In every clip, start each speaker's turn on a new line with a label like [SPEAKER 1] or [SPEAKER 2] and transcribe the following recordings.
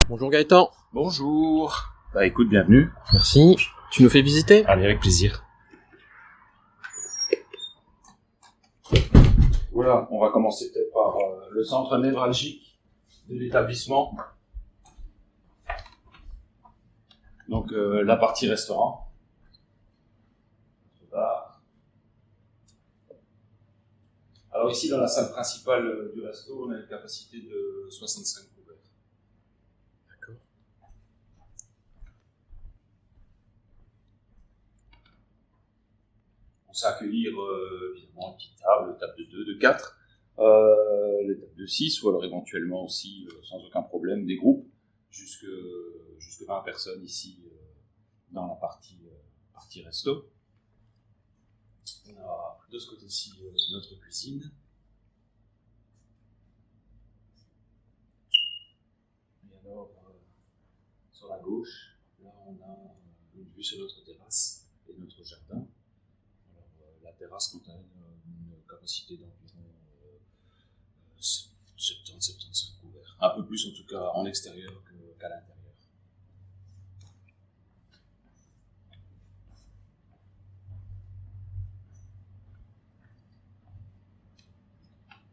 [SPEAKER 1] Bonjour Gaëtan.
[SPEAKER 2] Bonjour. Bah écoute, bienvenue.
[SPEAKER 1] Merci. Tu nous fais visiter ?
[SPEAKER 2] Allez, avec plaisir. Voilà, on va commencer peut-être par le centre névralgique de l'établissement. Donc la partie restaurant. Alors ici, dans la salle principale du resto, on a une capacité de 65 couverts.
[SPEAKER 1] D'accord.
[SPEAKER 2] On sait accueillir évidemment une petite table de 2, de 4, les tables de 6, ou alors éventuellement aussi, sans aucun problème, des groupes, jusque 20 personnes ici dans la partie resto. On a de ce côté-ci notre cuisine. Et alors, sur la gauche, là on a une vue sur notre terrasse et notre jardin. Alors, la terrasse, quant à elle, a une capacité d'environ 70-75 couverts. Un peu plus en tout cas en extérieur qu'à l'intérieur.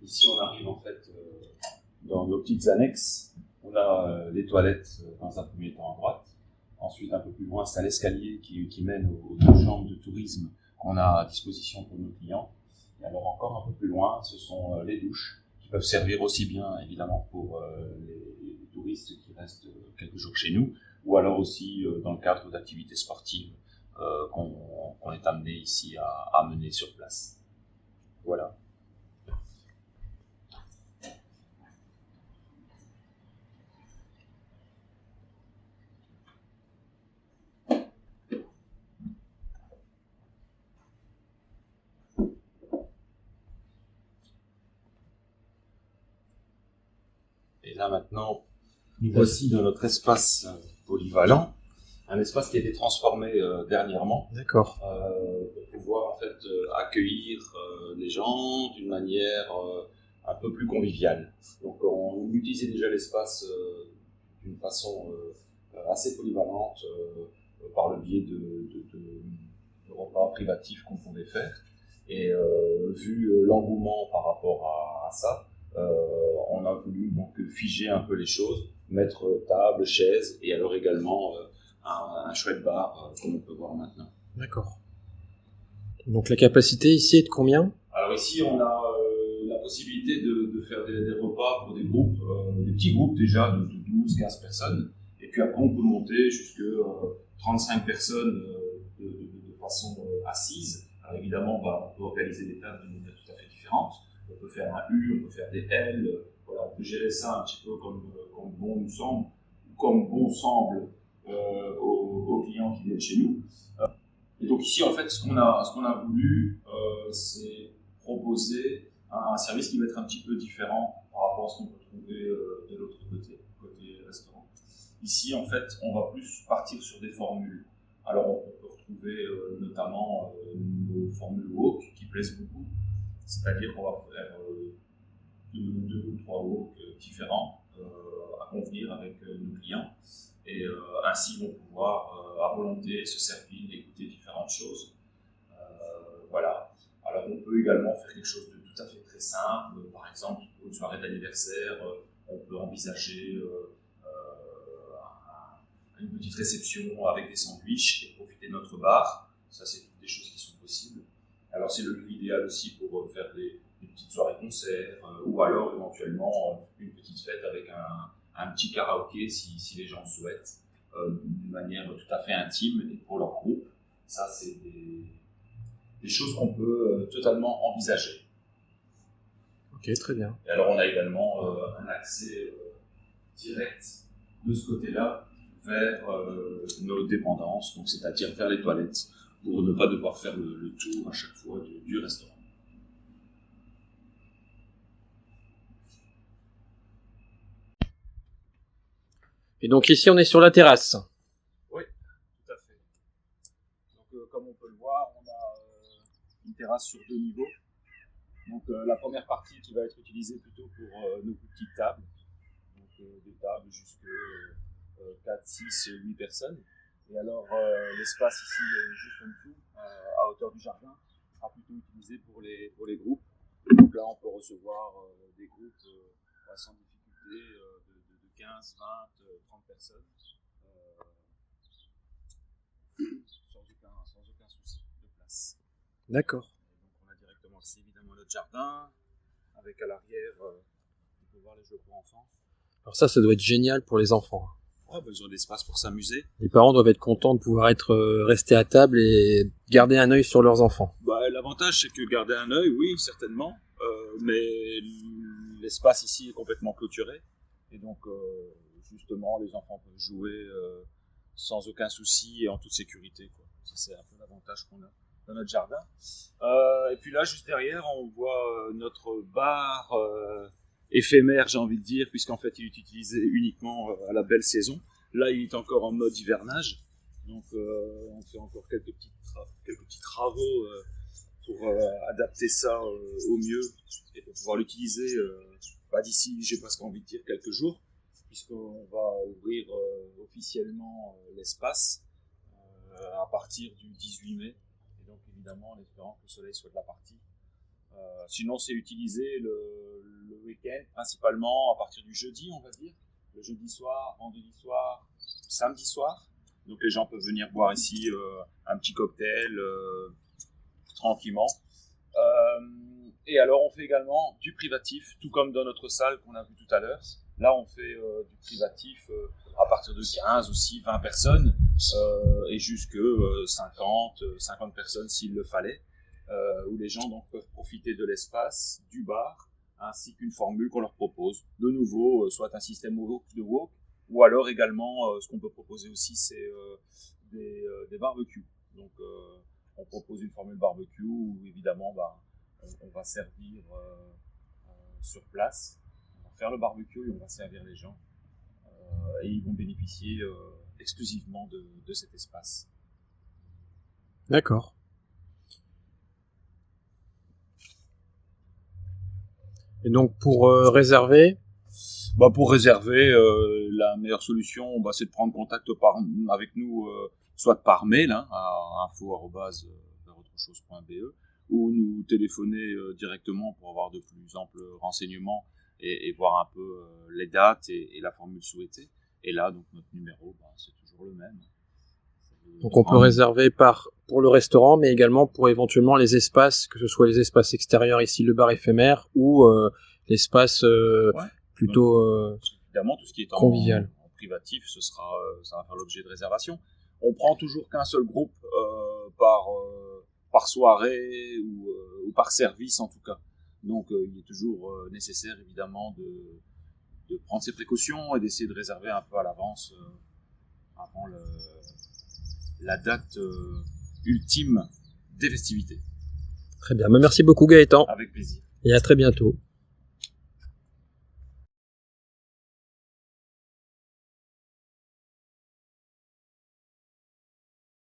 [SPEAKER 2] Ici, on arrive en fait dans nos petites annexes. On a les toilettes dans un premier temps à droite. Ensuite, un peu plus loin, c'est l'escalier qui mène aux deux chambres de tourisme qu'on a à disposition pour nos clients. Et alors encore un peu plus loin, ce sont les douches qui peuvent servir aussi bien évidemment pour les touristes qui restent quelques jours chez nous, ou alors aussi dans le cadre d'activités sportives qu'on est amené ici à mener sur place. Voilà. Et là maintenant, nous voici dans notre espace polyvalent, un espace qui a été transformé dernièrement.
[SPEAKER 1] D'accord.
[SPEAKER 2] Pour pouvoir en fait accueillir les gens d'une manière un peu plus conviviale. Donc on utilisait déjà l'espace d'une façon assez polyvalente par le biais de repas privatifs qu'on pouvait faire. Et vu l'engouement par rapport à ça, on a voulu donc figer un peu les choses, mettre table, chaise et alors également un chouette bar comme on peut voir maintenant.
[SPEAKER 1] D'accord. Donc la capacité ici est de combien ?
[SPEAKER 2] Alors ici on a la possibilité de faire des repas pour des groupes, des petits groupes déjà de 12-15 personnes, et puis après on peut monter jusqu'à 35 personnes de façon assise. Alors évidemment on peut organiser des tables de manière tout à fait différente. On peut faire un U, on peut faire des L, voilà, on peut gérer ça un petit peu comme bon nous semble, ou comme bon semble aux clients qui viennent chez nous. Et donc ici, en fait, ce qu'on a voulu, c'est proposer un service qui va être un petit peu différent par rapport à ce qu'on peut trouver de l'autre côté restaurant. Ici, en fait, on va plus partir sur des formules. Alors, on peut retrouver notamment nos formules wok qui plaisent beaucoup. C'est-à-dire qu'on va faire deux ou trois wok différents à convenir avec nos clients. Et ainsi, ils vont pouvoir à volonté se servir et goûter différentes choses. Voilà. Alors, on peut également faire quelque chose de tout à fait très simple. Par exemple, pour une soirée d'anniversaire, on peut envisager une petite réception avec des sandwichs et profiter de notre bar. Ça, c'est des choses qui sont possibles. Alors, c'est le lieu idéal aussi pour faire des petites soirées concerts ou alors éventuellement une petite fête avec un petit karaoké si les gens souhaitent, d'une manière tout à fait intime et pour leur groupe. Ça, c'est des choses qu'on peut totalement envisager.
[SPEAKER 1] Ok, très bien.
[SPEAKER 2] Et alors, on a également un accès direct de ce côté-là vers nos dépendances, donc c'est-à-dire vers les toilettes, pour ne pas devoir faire le tour à chaque fois du restaurant.
[SPEAKER 1] Et donc ici on est sur la terrasse.
[SPEAKER 2] Oui, tout à fait. Donc comme on peut le voir, on a une terrasse sur 2 niveaux. Donc la première partie qui va être utilisée plutôt pour nos petites tables, donc des tables jusque 4, 6, 8 personnes. Et alors, l'espace ici, juste en dessous, à hauteur du jardin, sera plutôt utilisé pour les groupes. Donc là, on peut recevoir des groupes sans difficulté de 15, 20, 30 personnes, sans aucun souci de place.
[SPEAKER 1] D'accord.
[SPEAKER 2] Donc on a directement accès évidemment à notre jardin, avec à l'arrière, on peut voir les jeux pour enfants.
[SPEAKER 1] Alors ça doit être génial pour les enfants.
[SPEAKER 2] Ils ont de l'espace pour s'amuser.
[SPEAKER 1] Les parents doivent être contents de pouvoir rester à table et garder un œil sur leurs enfants.
[SPEAKER 2] L'avantage, c'est que garder un œil, oui, certainement, mais l'espace ici est complètement clôturé. Et donc, justement, les enfants peuvent jouer sans aucun souci et en toute sécurité, quoi. Ça, c'est un peu l'avantage qu'on a dans notre jardin. Et puis là, juste derrière, on voit notre bar éphémère, j'ai envie de dire, puisqu'en fait, il est utilisé uniquement à la belle saison. Là, il est encore en mode hivernage. Donc, on fait encore quelques petits travaux pour adapter ça au mieux et pour pouvoir l'utiliser d'ici, j'ai presque envie de dire, quelques jours, puisqu'on va ouvrir officiellement l'espace à partir du 18 mai. Et donc, évidemment, en espérant que le soleil soit de la partie. Sinon, c'est utilisé le week-end, principalement à partir du jeudi, on va dire. Le jeudi soir, vendredi soir, samedi soir. Donc, les gens peuvent venir boire ici un petit cocktail tranquillement. Et alors, on fait également du privatif, tout comme dans notre salle qu'on a vu tout à l'heure. Là, on fait du privatif à partir de 15 aussi, 20 personnes et jusque 50 personnes s'il le fallait. Où les gens donc peuvent profiter de l'espace, du bar, ainsi qu'une formule qu'on leur propose. De nouveau, soit un système de wok, ou alors également, ce qu'on peut proposer aussi, c'est des barbecues. Donc, on propose une formule barbecue où évidemment, on va servir sur place, on va faire le barbecue et on va servir les gens. Et ils vont bénéficier exclusivement de cet espace.
[SPEAKER 1] D'accord. Et donc pour réserver
[SPEAKER 2] Pour réserver, la meilleure solution, c'est de prendre contact avec nous, soit par mail à info@autrechose.be ou nous téléphoner directement pour avoir de plus amples renseignements et voir un peu les dates et la formule souhaitée. Et là, donc notre numéro, c'est toujours le même.
[SPEAKER 1] Donc on peut réserver pour le restaurant, mais également pour éventuellement les espaces, que ce soit les espaces extérieurs ici, le bar éphémère, ou l'espace plutôt
[SPEAKER 2] évidemment, tout ce qui est
[SPEAKER 1] convivial.
[SPEAKER 2] En privatif, ça va faire l'objet de réservation. On prend toujours qu'un seul groupe par soirée ou par service en tout cas. Donc il est toujours nécessaire évidemment de prendre ses précautions et d'essayer de réserver un peu à l'avance avant la date ultime des festivités.
[SPEAKER 1] Très bien, merci beaucoup Gaëtan.
[SPEAKER 2] Avec plaisir.
[SPEAKER 1] Et à très bientôt.